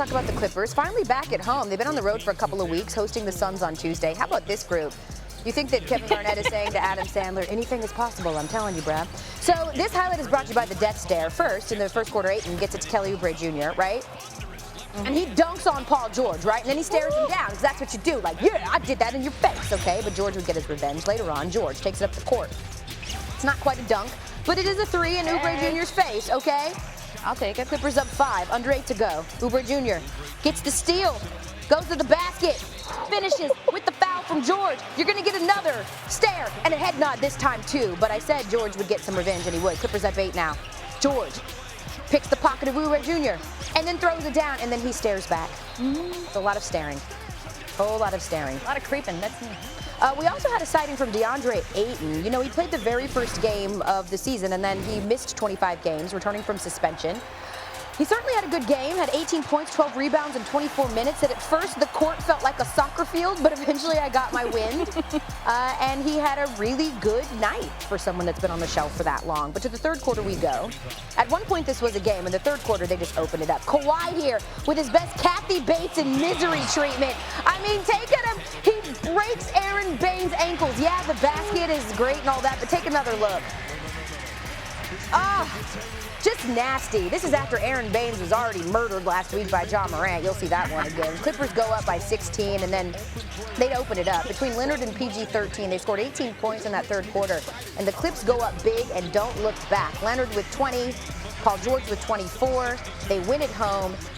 talk about the Clippers. Finally back at home. They've been on the road for a couple of weeks, hosting the Suns on Tuesday. How about this group? You think that Kevin Garnett is saying to Adam Sandler, anything is possible, I'm telling you, Brad. So this highlight is brought to you by the Death Stare. First, in the first quarter, Ayton gets it to Kelly Oubre Jr., right? And he dunks on Paul George, right? And then he stares him down, because that's what you do. Like, yeah, I did that in your face, okay? But George would get his revenge later on. George takes it up the court. It's not quite a dunk, but it is a three in Oubre Jr.'s face, okay? I'll take it. Clippers up 5, under 8 to go. Oubre Jr. gets the steal, goes to the basket, finishes with the foul from George. You're going to get another stare and a head nod this time, too. But I said George would get some revenge, and he would. Clippers up 8 now. George picks the pocket of Oubre Jr. and then throws it down, and then he stares back. It's a lot of staring. A whole lot of staring. A lot of creeping. That's me. We also had a sighting from DeAndre Ayton. You know, he played the very first game of the season, and then he missed 25 games, returning from suspension. He certainly had a good game, had 18 points, 12 rebounds in 24 minutes. And at first, the court felt like a soccer field, but eventually I got my wind. And he had a really good night for someone that's been on the shelf for that long. But to the third quarter we go. At one point, this was a game. In the third quarter, they just opened it up. Kawhi here with his best Kathy Bates in misery treatment. I mean, take it. He breaks Aaron Baines' ankles. Yeah, the basket is great and all that, but take another look. Just nasty. This is after Aaron Baines was already murdered last week by Ja Morant. You'll see that one again. Clippers go up by 16, and then they'd open it up. Between Leonard and PG-13, they scored 18 points in that third quarter, and the Clips go up big and don't look back. Leonard with 20, Paul George with 24. They win at home.